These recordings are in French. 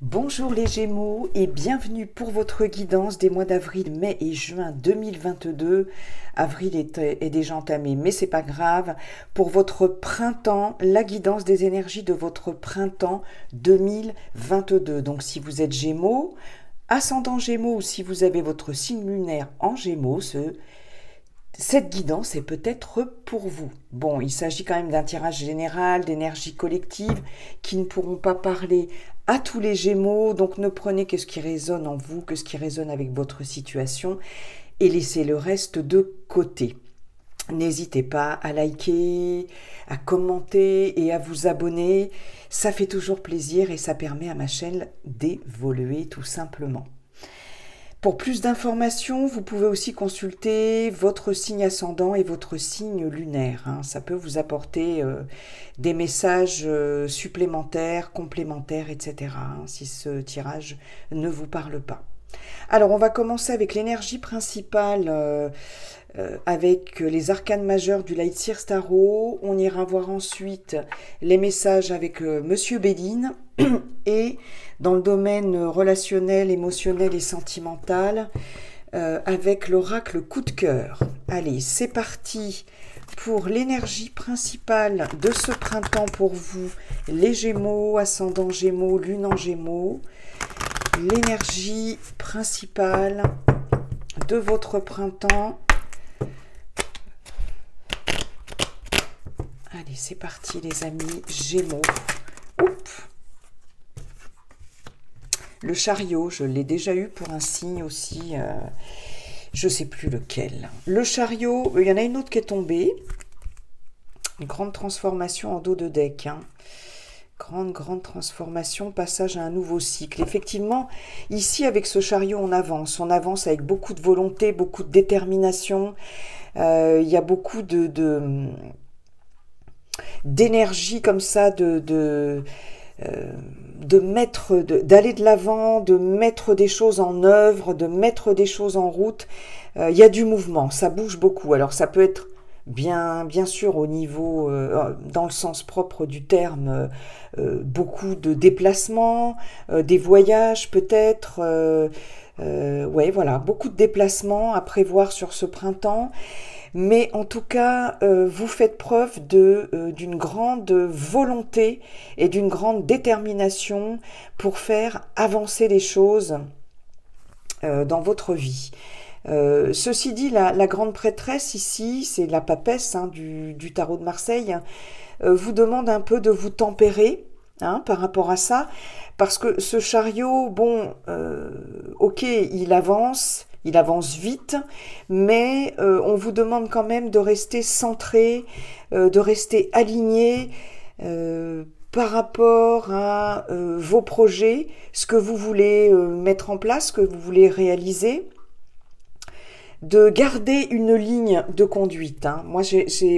Bonjour les Gémeaux et bienvenue pour votre guidance des mois d'avril, mai et juin 2022. Avril est déjà entamé, mais c'est pas grave. Pour votre printemps, la guidance des énergies de votre printemps 2022. Donc si vous êtes Gémeaux, ascendant Gémeaux ou si vous avez votre signe lunaire en Gémeaux, cette guidance est peut-être pour vous. Bon, il s'agit quand même d'un tirage général, d'énergie collective, qui ne pourront pas parler à tous les Gémeaux, donc ne prenez que ce qui résonne en vous, que ce qui résonne avec votre situation, et laissez le reste de côté. N'hésitez pas à liker, à commenter et à vous abonner, ça fait toujours plaisir et ça permet à ma chaîne d'évoluer tout simplement. Pour plus d'informations, vous pouvez aussi consulter votre signe ascendant et votre signe lunaire. Ça peut vous apporter des messages supplémentaires, complémentaires, etc. Si ce tirage ne vous parle pas. Alors, on va commencer avec l'énergie principale avec les arcanes majeurs du Lightseer Tarot. On ira voir ensuite les messages avec Monsieur Béline et dans le domaine relationnel, émotionnel et sentimental avec l'oracle coup de cœur. Allez, c'est parti pour l'énergie principale de ce printemps pour vous, les Gémeaux, ascendant Gémeaux, lune en Gémeaux. L'énergie principale de votre printemps. Allez, c'est parti les amis, Gémeaux. Oups. Le chariot, je l'ai déjà eu pour un signe aussi, je ne sais plus lequel. Le chariot, il y en a une autre qui est tombée. Une grande transformation en dos de deck. Grande transformation, passage à un nouveau cycle. Effectivement, ici avec ce chariot, on avance avec beaucoup de volonté, beaucoup de détermination. Il y a beaucoup d'énergie comme ça, d'aller de l'avant, de mettre des choses en œuvre, de mettre des choses en route. Il y a du mouvement, ça bouge beaucoup. Alors ça peut être bien sûr au niveau, dans le sens propre du terme, beaucoup de déplacements, des voyages peut-être. Ouais, voilà, beaucoup de déplacements à prévoir sur ce printemps. Mais en tout cas, vous faites preuve d'une grande volonté et d'une grande détermination pour faire avancer les choses dans votre vie. Ceci dit, la grande prêtresse ici, c'est la papesse du tarot de Marseille, vous demande un peu de vous tempérer par rapport à ça, parce que ce chariot, bon, ok, il avance vite, mais on vous demande quand même de rester centré, de rester aligné par rapport à vos projets, ce que vous voulez mettre en place, ce que vous voulez réaliser, de garder une ligne de conduite. Moi,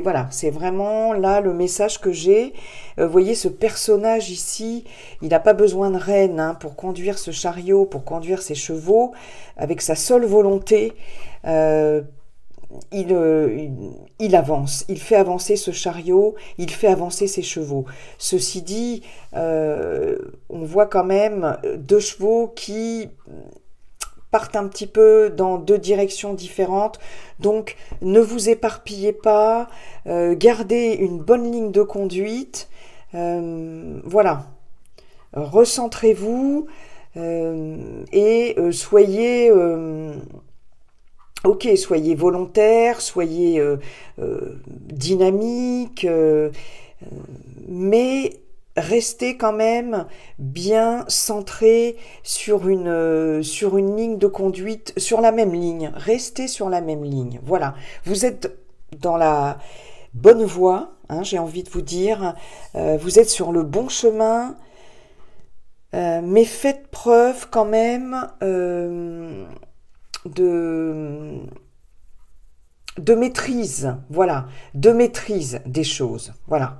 voilà, c'est vraiment là le message que j'ai. Vous voyez, ce personnage ici, il n'a pas besoin de reine pour conduire ce chariot, pour conduire ses chevaux, avec sa seule volonté. Il avance, il fait avancer ce chariot, il fait avancer ses chevaux. Ceci dit, on voit quand même deux chevaux qui partent un petit peu dans deux directions différentes, donc ne vous éparpillez pas, gardez une bonne ligne de conduite, voilà, recentrez-vous et soyez soyez volontaire, soyez dynamique, mais restez quand même bien centré sur une ligne de conduite, sur la même ligne. Restez sur la même ligne. Voilà. Vous êtes dans la bonne voie, j'ai envie de vous dire. Vous êtes sur le bon chemin, mais faites preuve quand même de maîtrise. Voilà. De maîtrise des choses. Voilà.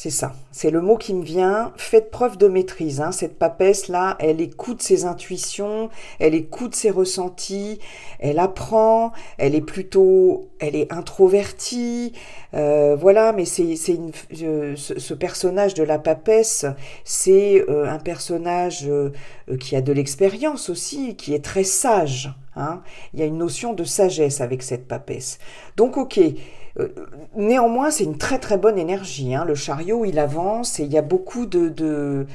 C'est ça, c'est le mot qui me vient. Faites preuve de maîtrise, hein. Cette papesse-là, elle écoute ses intuitions, elle écoute ses ressentis, elle apprend, elle est introvertie, voilà. Mais ce personnage de la papesse, c'est un personnage qui a de l'expérience aussi, qui est très sage, hein. Il y a une notion de sagesse avec cette papesse. Donc, ok. Néanmoins, c'est une très très bonne énergie, hein. Le chariot, il avance et il y a beaucoup de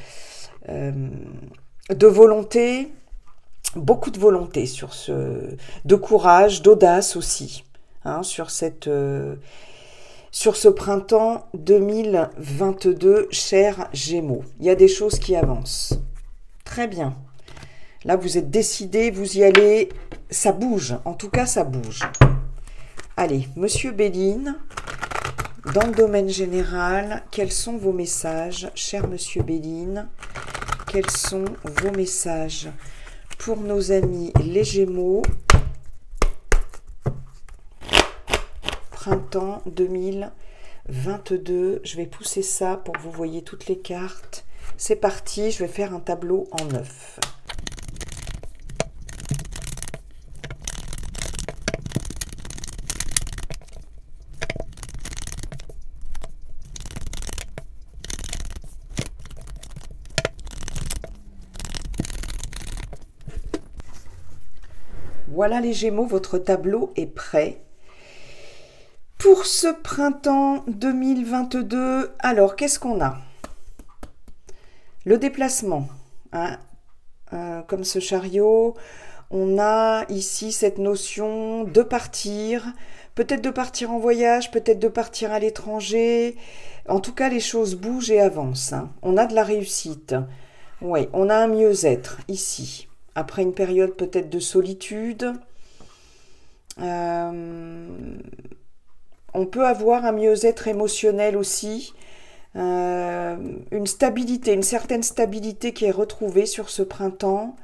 volonté, beaucoup de volonté de courage, d'audace aussi, hein, sur ce printemps 2022, chers Gémeaux. Il y a des choses qui avancent. Très bien. Là, vous êtes décidés, vous y allez. Ça bouge. En tout cas, ça bouge. Allez, Monsieur Béline, dans le domaine général, quels sont vos messages, cher Monsieur Béline? Quels sont vos messages pour nos amis les Gémeaux? Printemps 2022. Je vais pousser ça pour que vous voyez toutes les cartes. C'est parti, je vais faire un tableau en 9. Voilà les Gémeaux, votre tableau est prêt. Pour ce printemps 2022, alors qu'est-ce qu'on a? Le déplacement, hein, comme ce chariot, on a ici cette notion de partir, peut-être de partir en voyage, peut-être de partir à l'étranger. En tout cas, les choses bougent et avancent, hein. On a de la réussite. Oui, on a un mieux-être ici. Après une période peut-être de solitude, on peut avoir un mieux-être émotionnel aussi, une stabilité, une certaine stabilité qui est retrouvée sur ce printemps.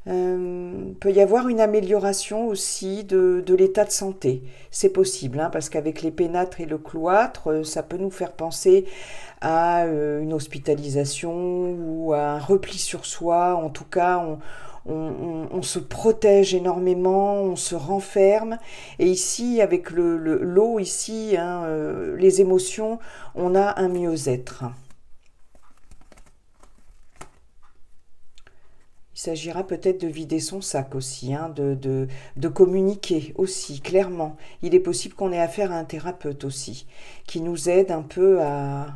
Peut y avoir une amélioration aussi de l'état de santé. C'est possible, hein, parce qu'avec les pénâtres et le cloître, ça peut nous faire penser à une hospitalisation ou à un repli sur soi. En tout cas, on se protège énormément, on se renferme. Et ici, avec l'eau, ici, hein, les émotions, on a un mieux-être. Il s'agira peut-être de vider son sac aussi, hein, de communiquer aussi, clairement. Il est possible qu'on ait affaire à un thérapeute aussi, qui nous aide un peu à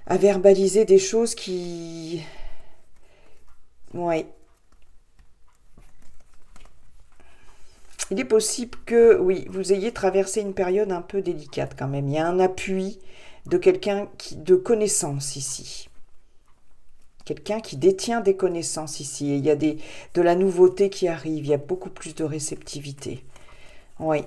verbaliser des choses qui... Ouais. Il est possible que, oui, vous ayez traversé une période un peu délicate quand même. Il y a un appui de quelqu'un de connaissance ici. Quelqu'un qui détient des connaissances ici. Et il y a de la nouveauté qui arrive. Il y a beaucoup plus de réceptivité. Oui.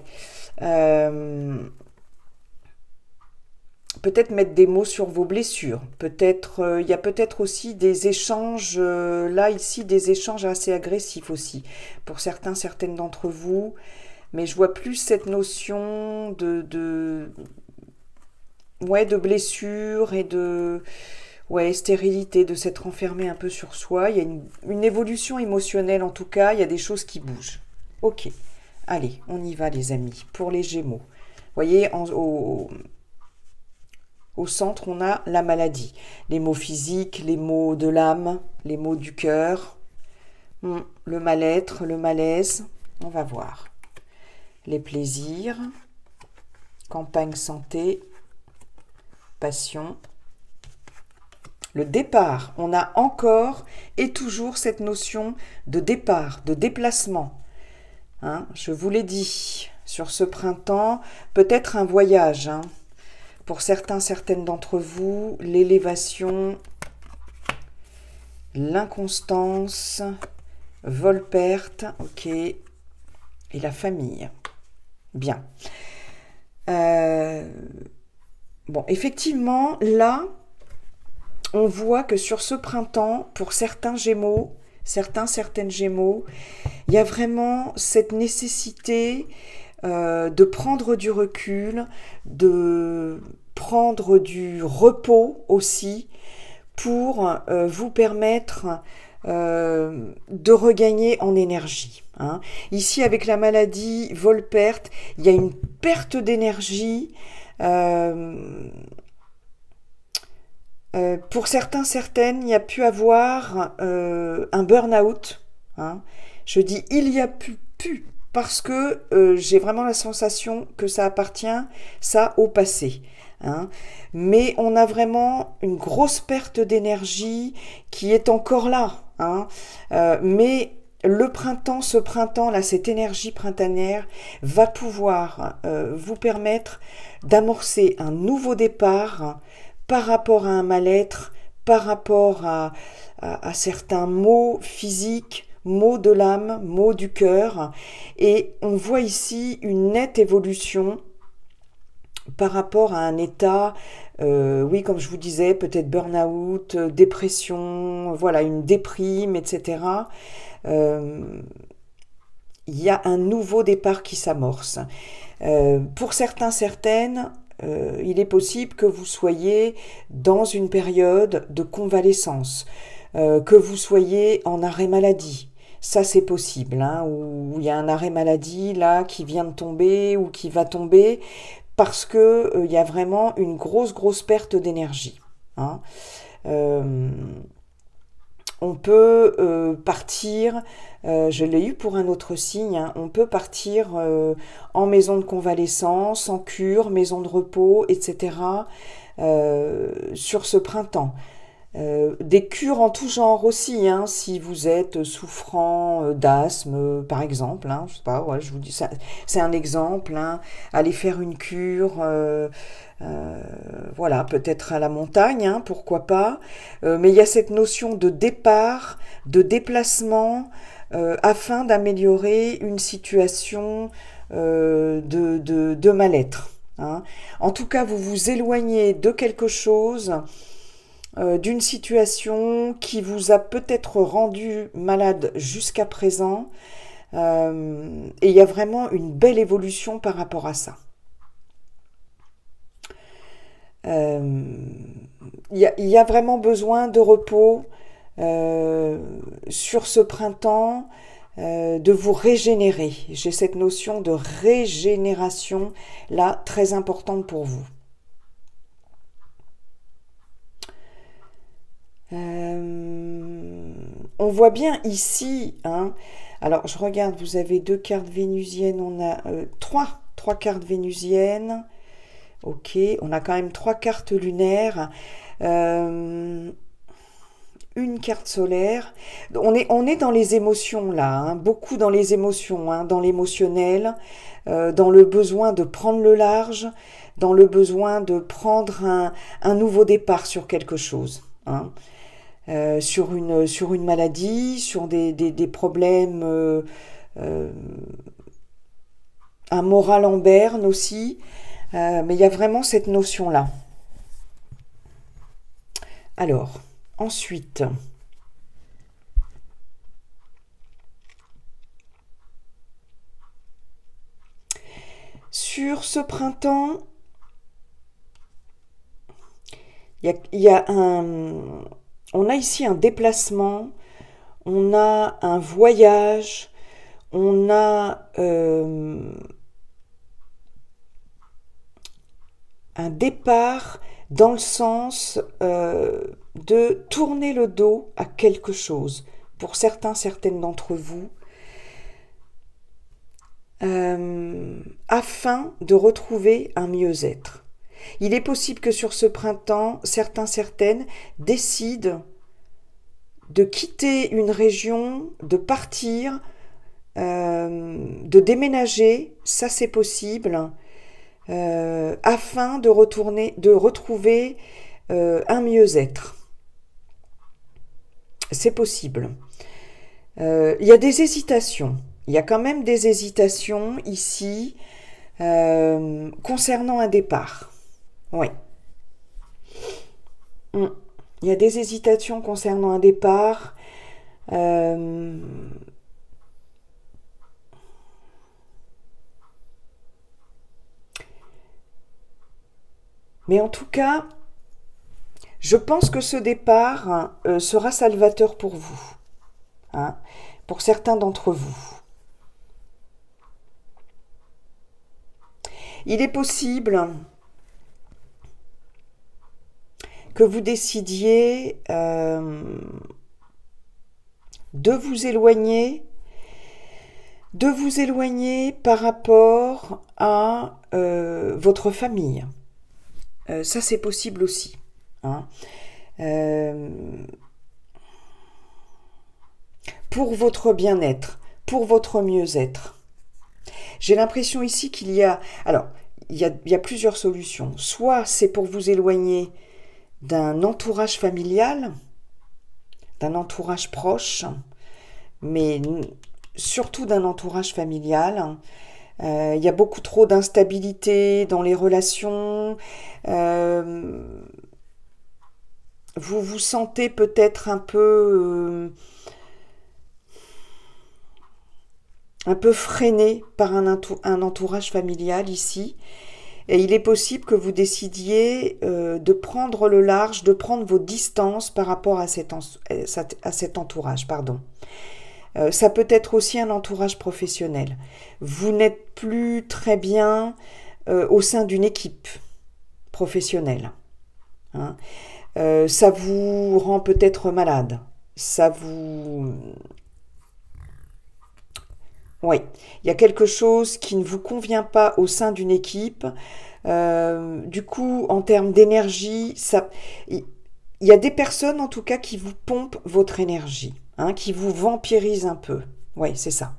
Peut-être mettre des mots sur vos blessures. Peut-être, il y a peut-être aussi des échanges, là, ici, des échanges assez agressifs aussi. Pour certaines d'entre vous. Mais je vois plus cette notion de blessure et de... Ouais, stérilité, de s'être enfermé un peu sur soi. Il y a une évolution émotionnelle en tout cas. Il y a des choses qui bougent. Ok, allez, on y va les amis. Pour les Gémeaux. Vous voyez, au centre, on a la maladie. Les maux physiques, les maux de l'âme, les maux du cœur. Le mal-être, le malaise. On va voir. Les plaisirs. Campagne santé. Passion. Le départ, on a encore et toujours cette notion de départ, de déplacement. Hein, je vous l'ai dit, sur ce printemps, peut-être un voyage. Hein. Pour certaines d'entre vous, l'élévation, l'inconstance, vol-perte, ok, et la famille. Bien. Bon, effectivement, là... On voit que sur ce printemps, pour certains Gémeaux, certaines Gémeaux, il y a vraiment cette nécessité de prendre du recul, de prendre du repos aussi pour vous permettre de regagner en énergie. Hein. Ici, avec la maladie vol-perte, il y a une perte d'énergie. Pour certains, certaines, il y a pu avoir un burn-out. Hein. Je dis il y a pu parce que j'ai vraiment la sensation que ça appartient, ça, au passé. Hein. Mais on a vraiment une grosse perte d'énergie qui est encore là. Hein. Mais le printemps, ce printemps-là, cette énergie printanière va pouvoir vous permettre d'amorcer un nouveau départ par rapport à un mal-être, par rapport à certains maux physiques, maux de l'âme, maux du cœur. Et on voit ici une nette évolution par rapport à un état, oui, comme je vous disais, peut-être burn-out, dépression, voilà, une déprime, etc. Il y a un nouveau départ qui s'amorce. Pour certains, certaines, il est possible que vous soyez dans une période de convalescence, que vous soyez en arrêt maladie. Ça, c'est possible, hein, où il y a un arrêt maladie là qui vient de tomber ou qui va tomber parce que il y a vraiment une grosse perte d'énergie. Hein. On peut partir, je l'ai eu pour un autre signe, hein, on peut partir en maison de convalescence, en cure, maison de repos, etc. Sur ce printemps. Des cures en tout genre aussi, hein, si vous êtes souffrant d'asthme, par exemple, hein, je sais pas, ouais, je vous dis ça, c'est un exemple, hein, aller faire une cure, voilà, peut-être à la montagne, hein, pourquoi pas, mais il y a cette notion de départ, de déplacement, afin d'améliorer une situation de mal-être. Hein. En tout cas, vous vous éloignez de quelque chose, d'une situation qui vous a peut-être rendu malade jusqu'à présent, et il y a vraiment une belle évolution par rapport à ça. Il y a vraiment besoin de repos sur ce printemps, de vous régénérer. J'ai cette notion de régénération là très importante pour vous. On voit bien ici, hein, alors je regarde, vous avez 2 cartes vénusiennes, on a 3 cartes vénusiennes, ok, on a quand même 3 cartes lunaires, une carte solaire. On est dans les émotions là, hein, beaucoup dans les émotions, hein, dans l'émotionnel, dans le besoin de prendre le large, dans le besoin de prendre un nouveau départ sur quelque chose. Hein. Sur une maladie, sur des problèmes, un moral en berne aussi, mais il y a vraiment cette notion-là. Alors, ensuite, sur ce printemps, on a ici un déplacement, on a un voyage, on a un départ dans le sens de tourner le dos à quelque chose. Pour certains, certaines d'entre vous, afin de retrouver un mieux-être. Il est possible que sur ce printemps, certains, certaines décident de quitter une région, de partir, de déménager, ça c'est possible, afin de retrouver un mieux-être. C'est possible. Il y a des hésitations. Il y a quand même des hésitations ici concernant un départ. Oui. Il y a des hésitations concernant un départ. Mais en tout cas, je pense que ce départ sera salvateur pour vous, hein, pour certains d'entre vous. Il est possible que vous décidiez de vous éloigner par rapport à votre famille. Ça, c'est possible aussi. Hein. Pour votre bien-être, pour votre mieux-être. J'ai l'impression ici qu'il y a... Alors, il y a plusieurs solutions. Soit c'est pour vous éloigner d'un entourage familial, d'un entourage proche, mais surtout d'un entourage familial. Il y a beaucoup trop d'instabilité dans les relations. Vous vous sentez peut-être un peu freiné par un entourage familial ici. Et il est possible que vous décidiez de prendre le large, de prendre vos distances par rapport à cet entourage. Pardon. Ça peut être aussi un entourage professionnel. Vous n'êtes plus très bien au sein d'une équipe professionnelle. Hein. Ça vous rend peut-être malade. Ça vous... Oui, il y a quelque chose qui ne vous convient pas au sein d'une équipe. Du coup, en termes d'énergie, il y a des personnes en tout cas qui vous pompent votre énergie, hein, qui vous vampirisent un peu. Oui, c'est ça.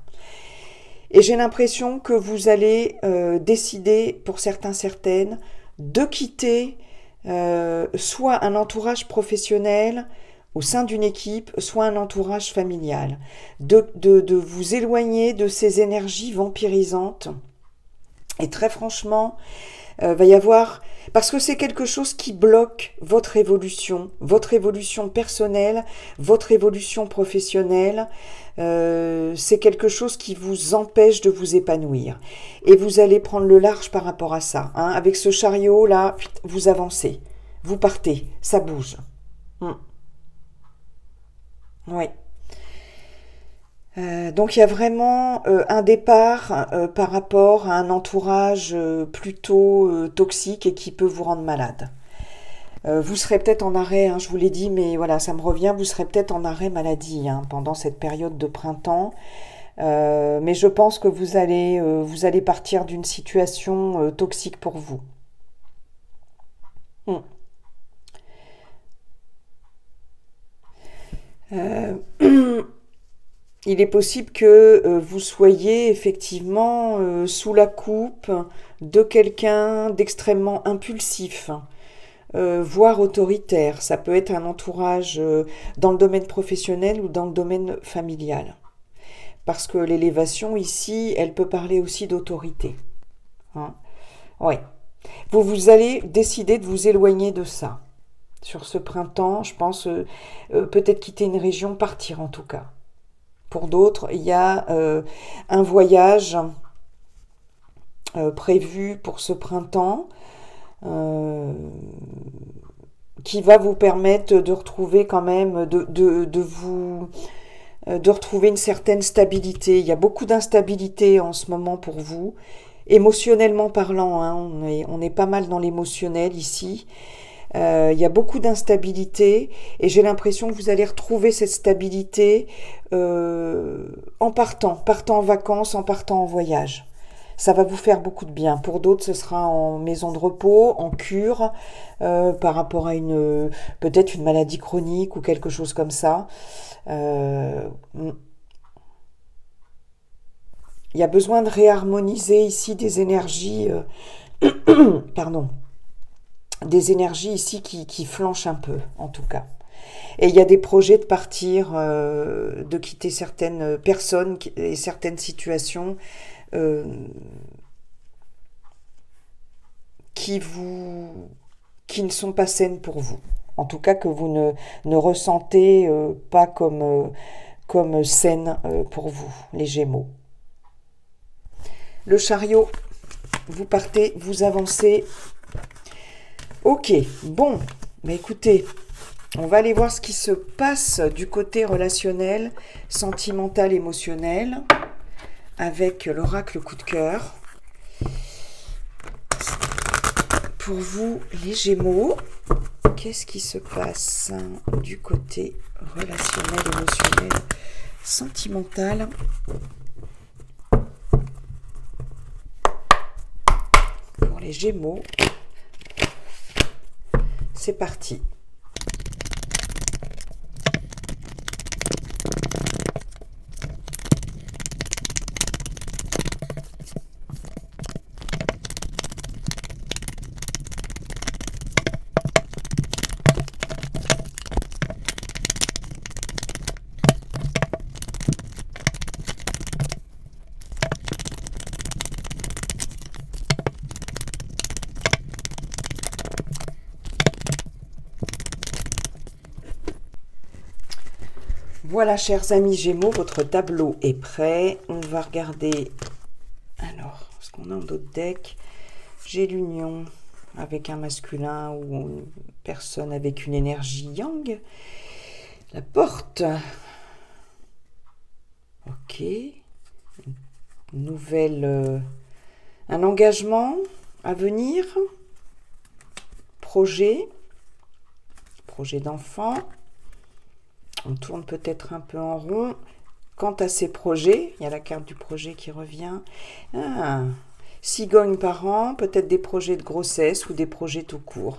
Et j'ai l'impression que vous allez décider, pour certaines, de quitter soit un entourage professionnel au sein d'une équipe, soit un entourage familial, de vous éloigner de ces énergies vampirisantes. Et très franchement, va y avoir... Parce que c'est quelque chose qui bloque votre évolution personnelle, votre évolution professionnelle. C'est quelque chose qui vous empêche de vous épanouir. Et vous allez prendre le large par rapport à ça. Hein. Avec ce chariot, là, vous avancez, vous partez, ça bouge. Oui. Donc il y a vraiment un départ par rapport à un entourage plutôt toxique et qui peut vous rendre malade. Vous serez peut-être en arrêt, hein, je vous l'ai dit, mais voilà, ça me revient, vous serez peut-être en arrêt maladie hein, pendant cette période de printemps. Mais je pense que vous allez partir d'une situation toxique pour vous. Il est possible que vous soyez effectivement sous la coupe de quelqu'un d'extrêmement impulsif, voire autoritaire. Ça peut être un entourage dans le domaine professionnel ou dans le domaine familial. Parce que l'élévation ici, elle peut parler aussi d'autorité. Hein. Oui. Vous allez décider de vous éloigner de ça. Sur ce printemps, je pense peut-être quitter une région, partir en tout cas. Pour d'autres, il y a un voyage prévu pour ce printemps qui va vous permettre de retrouver quand même, de retrouver une certaine stabilité. Il y a beaucoup d'instabilité en ce moment pour vous, émotionnellement parlant. Hein, on est pas mal dans l'émotionnel ici. Il y a beaucoup d'instabilité et j'ai l'impression que vous allez retrouver cette stabilité en partant en vacances, en partant en voyage. Ça va vous faire beaucoup de bien. Pour d'autres, ce sera en maison de repos, en cure, par rapport à peut-être une maladie chronique ou quelque chose comme ça. Il y a besoin de réharmoniser ici des énergies, pardon, des énergies ici qui flanchent un peu, en tout cas. Et il y a des projets de partir, de quitter certaines personnes et certaines situations qui ne sont pas saines pour vous. En tout cas, que vous ne ressentez pas comme saines pour vous, les Gémeaux. Le chariot, vous partez, vous avancez. Ok, bon, bah écoutez, on va aller voir ce qui se passe du côté relationnel, sentimental, émotionnel, avec l'oracle coup de cœur. Pour vous, les Gémeaux, qu'est-ce qui se passe du côté relationnel, émotionnel, sentimental? Pour les Gémeaux, c'est parti. Voilà, chers amis Gémeaux, votre tableau est prêt. On va regarder, alors, ce qu'on a en d'autres decks. J'ai l'union avec un masculin ou une personne avec une énergie yang. La porte. Ok. Une nouvelle... un engagement à venir. Projet d'enfant. On tourne peut-être un peu en rond. Quant à ces projets, il y a la carte du projet qui revient. Ah, cigogne par an, peut-être des projets de grossesse ou des projets tout court.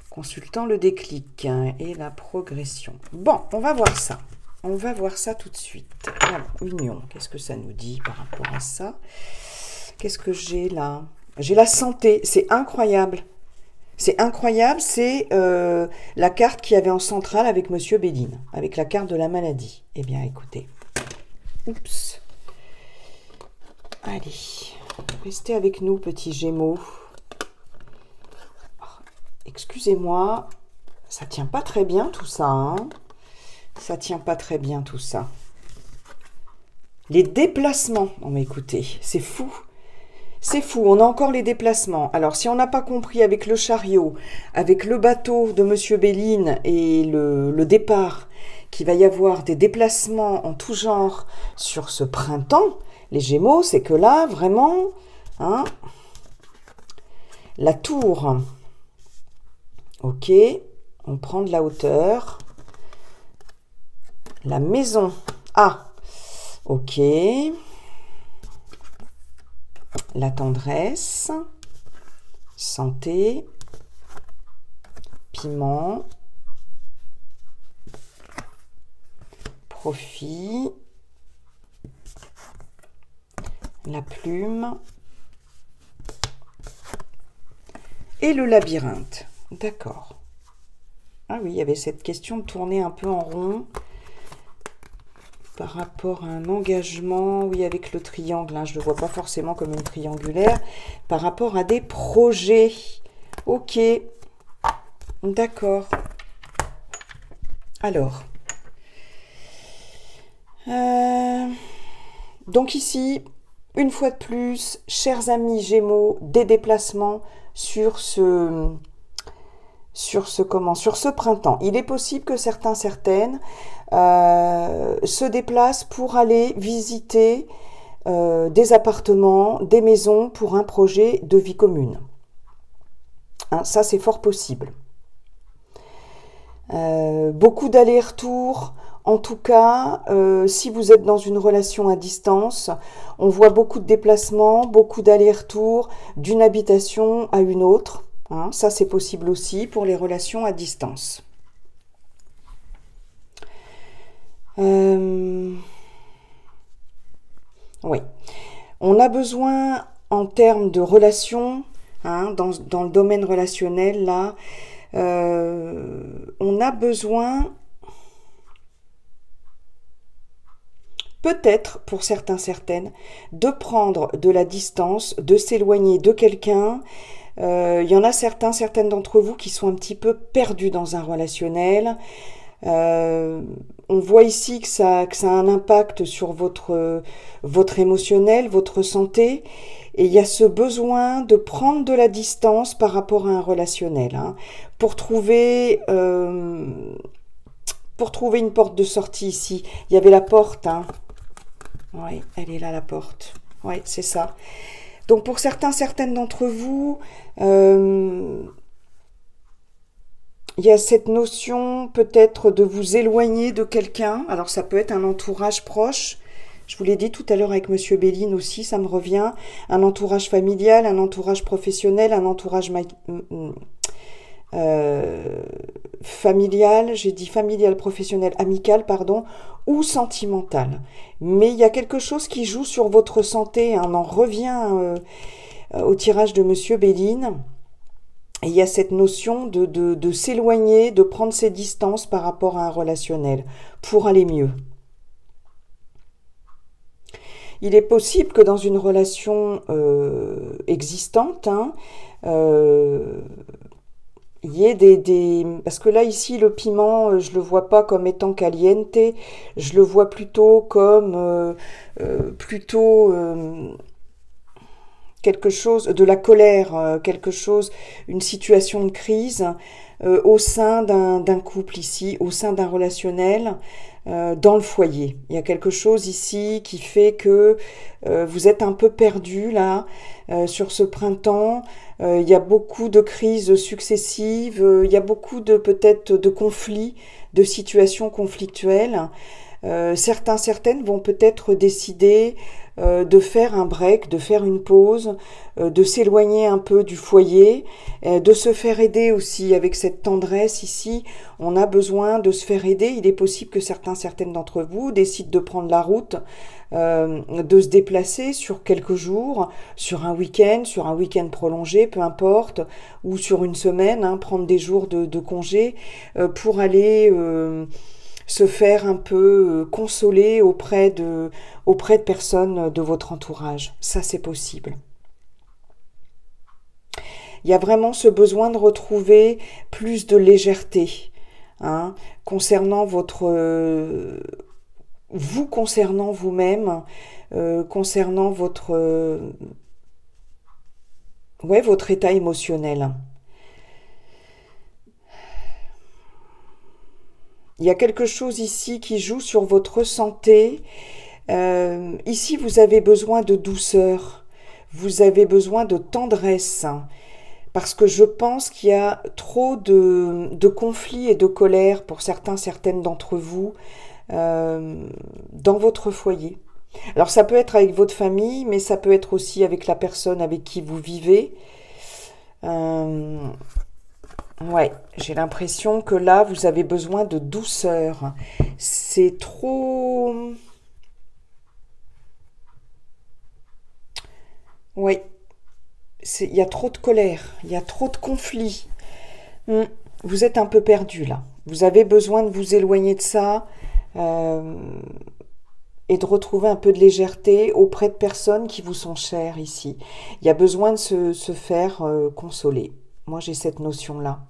Consultant le déclic et la progression. Bon, on va voir ça. On va voir ça tout de suite. Alors, union, qu'est-ce que ça nous dit par rapport à ça? Qu'est-ce que j'ai là? J'ai la santé, c'est incroyable. C'est incroyable, c'est la carte qu'il y avait en centrale avec Monsieur Béline, avec la carte de la maladie. Eh bien, écoutez. Oups. Allez, restez avec nous, petits Gémeaux. Oh, excusez-moi, ça tient pas très bien tout ça, hein. Ça tient pas très bien tout ça. Les déplacements. Non mais écoutez, c'est fou. C'est fou, on a encore les déplacements. Alors, si on n'a pas compris avec le chariot, avec le bateau de Monsieur Béline et le départ, qu'il va y avoir des déplacements en tout genre sur ce printemps, les Gémeaux, c'est que là, vraiment, hein, la tour. Ok, on prend de la hauteur. La maison. Ah, ok. La tendresse, santé, piment, profit, la plume et le labyrinthe. D'accord. Ah oui, il y avait cette question de tourner un peu en rond par rapport à un engagement, oui, avec le triangle, hein, je ne le vois pas forcément comme une triangulaire, par rapport à des projets. Ok, d'accord. Alors, donc ici, une fois de plus, chers amis Gémeaux, des déplacements sur ce printemps. Il est possible que certaines se déplacent pour aller visiter des appartements, des maisons pour un projet de vie commune. Hein, ça, c'est fort possible. Beaucoup d'allers-retours. En tout cas, si vous êtes dans une relation à distance, on voit beaucoup de déplacements, beaucoup d'allers-retours d'une habitation à une autre. Hein, ça, c'est possible aussi pour les relations à distance. Oui. On a besoin, en termes de relations, hein, dans le domaine relationnel, là, on a besoin, peut-être, pour certaines, de prendre de la distance, de s'éloigner de quelqu'un. Il y en a certaines d'entre vous qui sont un petit peu perdus dans un relationnel. on voit ici que ça a un impact sur votre émotionnel, votre santé. Et il y a ce besoin de prendre de la distance par rapport à un relationnel, hein, pour trouver une porte de sortie ici. Il y avait la porte, hein. Oui, elle est là, la porte. Oui, c'est ça. Donc pour certaines d'entre vous, il y a cette notion peut-être de vous éloigner de quelqu'un. Alors ça peut être un entourage proche. Je vous l'ai dit tout à l'heure avec Monsieur Béline aussi, ça me revient. Un entourage familial, un entourage professionnel, un entourage familial, j'ai dit familial, professionnel, amical, pardon, ou sentimental. Mais il y a quelque chose qui joue sur votre santé. Hein. On en revient au tirage de Monsieur Béline. Et il y a cette notion de s'éloigner, de prendre ses distances par rapport à un relationnel pour aller mieux. Il est possible que dans une relation existante, hein, il y ait parce que là, ici, le piment, je le vois pas comme étant caliente, je le vois plutôt comme quelque chose de la colère, quelque chose, une situation de crise au sein d'un couple ici, au sein d'un relationnel, dans le foyer. Il y a quelque chose ici qui fait que vous êtes un peu perdu là, sur ce printemps. Il y a beaucoup de crises successives, il y a beaucoup peut-être de conflits, de situations conflictuelles. Certaines vont peut-être décider de faire un break, de faire une pause, de s'éloigner un peu du foyer, de se faire aider aussi avec cette tendresse ici. On a besoin de se faire aider. Il est possible que certaines d'entre vous décident de prendre la route, de se déplacer sur quelques jours, sur un week-end prolongé, peu importe, ou sur une semaine, hein, prendre des jours de congé pour aller se faire un peu consoler auprès de personnes de votre entourage. Ça, c'est possible. Il y a vraiment ce besoin de retrouver plus de légèreté, hein, concernant concernant vous-même, concernant votre état émotionnel. Il y a quelque chose ici qui joue sur votre santé. Ici, vous avez besoin de douceur. Vous avez besoin de tendresse. Parce que je pense qu'il y a trop de conflits et de colère pour certaines d'entre vous dans votre foyer. Alors ça peut être avec votre famille, mais ça peut être aussi avec la personne avec qui vous vivez. Ouais, j'ai l'impression que là, vous avez besoin de douceur. C'est trop... Oui, il y a trop de colère, il y a trop de conflits. Vous êtes un peu perdu là. Vous avez besoin de vous éloigner de ça et de retrouver un peu de légèreté auprès de personnes qui vous sont chères ici. Il y a besoin de se faire consoler. Moi, j'ai cette notion-là.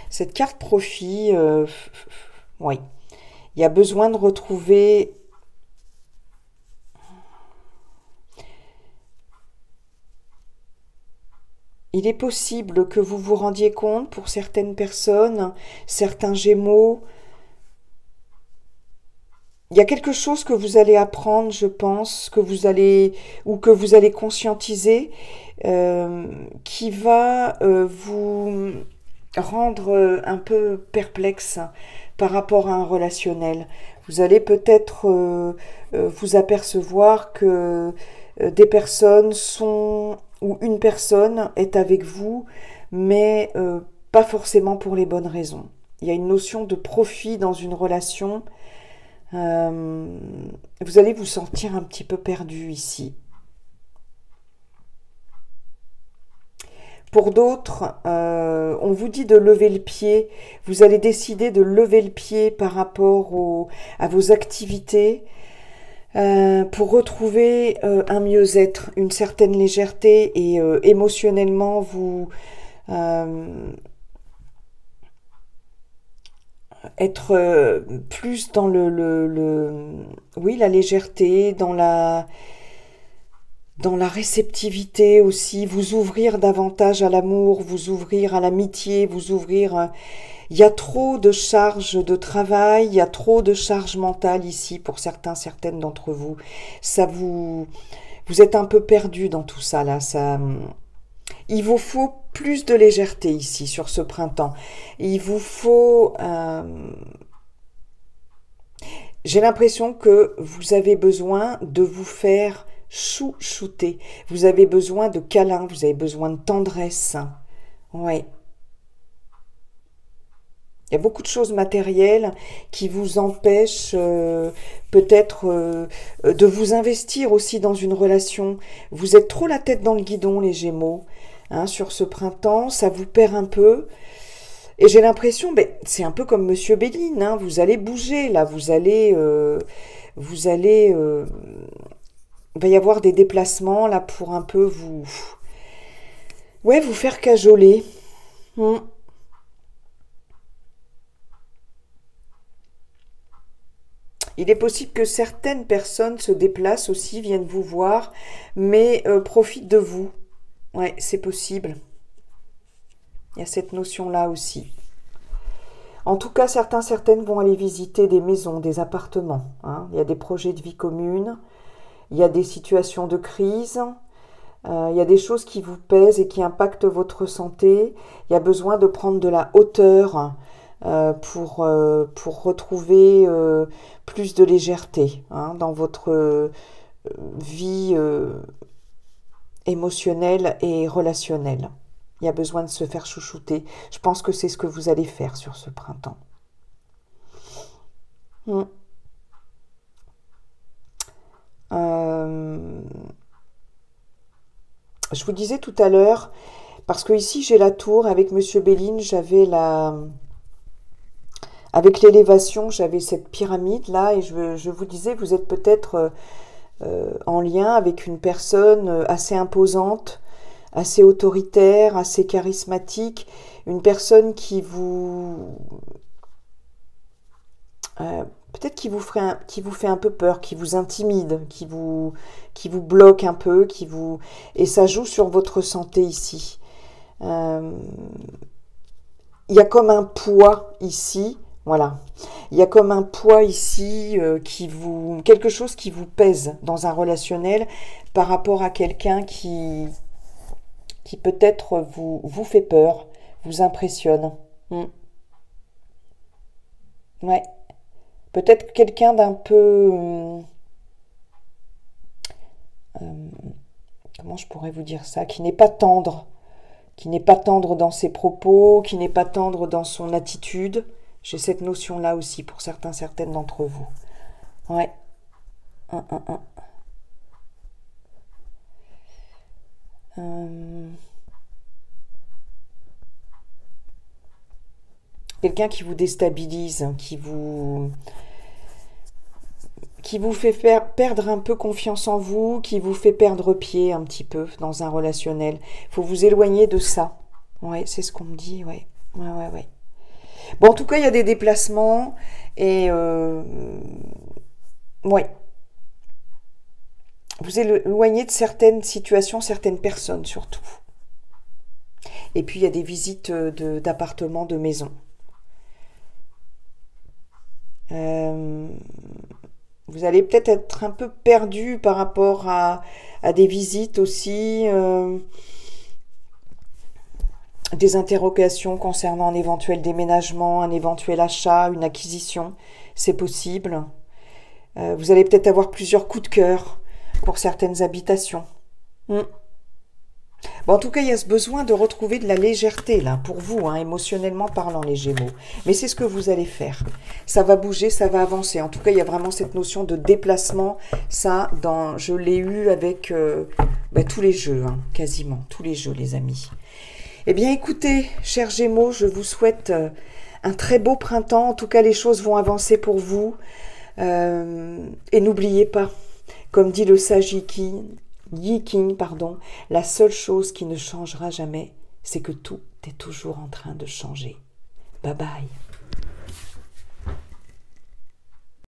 Cette carte profit, oui. Il y a besoin de retrouver... Il est possible que vous vous rendiez compte pour certaines personnes, certains Gémeaux. Il y a quelque chose que vous allez apprendre, je pense, que vous allez conscientiser, qui va vous rendre un peu perplexe par rapport à un relationnel. Vous allez peut-être vous apercevoir que des personnes sont, ou une personne est avec vous, mais pas forcément pour les bonnes raisons. Il y a une notion de profit dans une relation. Vous allez vous sentir un petit peu perdu ici. Pour d'autres, on vous dit de lever le pied. Vous allez décider de lever le pied par rapport à vos activités pour retrouver un mieux-être, une certaine légèreté et émotionnellement, vous Euh, être plus dans oui, la légèreté, dans la réceptivité aussi, vous ouvrir davantage à l'amour, vous ouvrir à l'amitié, vous ouvrir... il y a trop de charges de travail, il y a trop de charges mentales ici pour certains, certaines d'entre vous. Ça vous êtes un peu perdu dans tout ça là. Il vous faut plus de légèreté ici sur ce printemps. Il vous faut... j'ai l'impression que vous avez besoin de vous faire chouchouter. Vous avez besoin de câlins, vous avez besoin de tendresse. Ouais. Il y a beaucoup de choses matérielles qui vous empêchent peut-être de vous investir aussi dans une relation. Vous êtes trop la tête dans le guidon, les Gémeaux, hein, sur ce printemps. Ça vous perd un peu. Et j'ai l'impression, ben, c'est un peu comme Monsieur Béline, hein, vous allez bouger là, il va y avoir des déplacements là pour un peu ouais, vous faire cajoler. Hmm. Il est possible que certaines personnes se déplacent aussi, viennent vous voir, mais profitent de vous. Ouais, c'est possible. Il y a cette notion-là aussi. En tout cas, certains, certaines vont aller visiter des maisons, des appartements, hein. Il y a des projets de vie commune, il y a des situations de crise, il y a des choses qui vous pèsent et qui impactent votre santé. Il y a besoin de prendre de la hauteur pour retrouver plus de légèreté, hein, dans votre vie émotionnelle et relationnelle. Il y a besoin de se faire chouchouter. Je pense que c'est ce que vous allez faire sur ce printemps. Hmm. Je vous disais tout à l'heure, parce que ici j'ai la tour, avec Monsieur Béline, avec l'élévation, j'avais cette pyramide là, et je vous disais, vous êtes peut-être en lien avec une personne assez imposante, assez autoritaire, assez charismatique, une personne qui peut-être qui vous fait un peu peur, qui vous intimide, qui vous bloque un peu, et ça joue sur votre santé ici. Il y a comme un poids ici, voilà. Il y a comme un poids ici quelque chose qui vous pèse dans un relationnel par rapport à quelqu'un qui peut-être vous fait peur, vous impressionne. Ouais. Peut-être quelqu'un d'un peu... comment je pourrais vous dire ça? Qui n'est pas tendre. Qui n'est pas tendre dans ses propos, qui n'est pas tendre dans son attitude. J'ai cette notion-là aussi pour certains, certaines d'entre vous. Ouais. Quelqu'un qui vous déstabilise, qui vous fait perdre un peu confiance en vous, qui vous fait perdre pied un petit peu dans un relationnel. Il faut vous éloigner de ça. Ouais, c'est ce qu'on me dit, ouais. Ouais. Bon, en tout cas, il y a des déplacements et... ouais. Vous éloignez de certaines situations, certaines personnes surtout. Et puis, il y a des visites d'appartements, de maisons. Vous allez peut-être être un peu perdu par rapport à des visites aussi, des interrogations concernant un éventuel déménagement, un éventuel achat, une acquisition, c'est possible. Vous allez peut-être avoir plusieurs coups de cœur pour certaines habitations. Bon, en tout cas, il y a ce besoin de retrouver de la légèreté, là, pour vous, hein, émotionnellement parlant, les Gémeaux. Mais c'est ce que vous allez faire. Ça va bouger, ça va avancer. En tout cas, il y a vraiment cette notion de déplacement. Ça, je l'ai eu avec tous les jeux, hein, quasiment. Tous les jeux, les amis. Eh bien, écoutez, chers Gémeaux, je vous souhaite un très beau printemps. En tout cas, les choses vont avancer pour vous. Et n'oubliez pas, comme dit le sage Yi King, la seule chose qui ne changera jamais, c'est que tout tu es toujours en train de changer. Bye bye.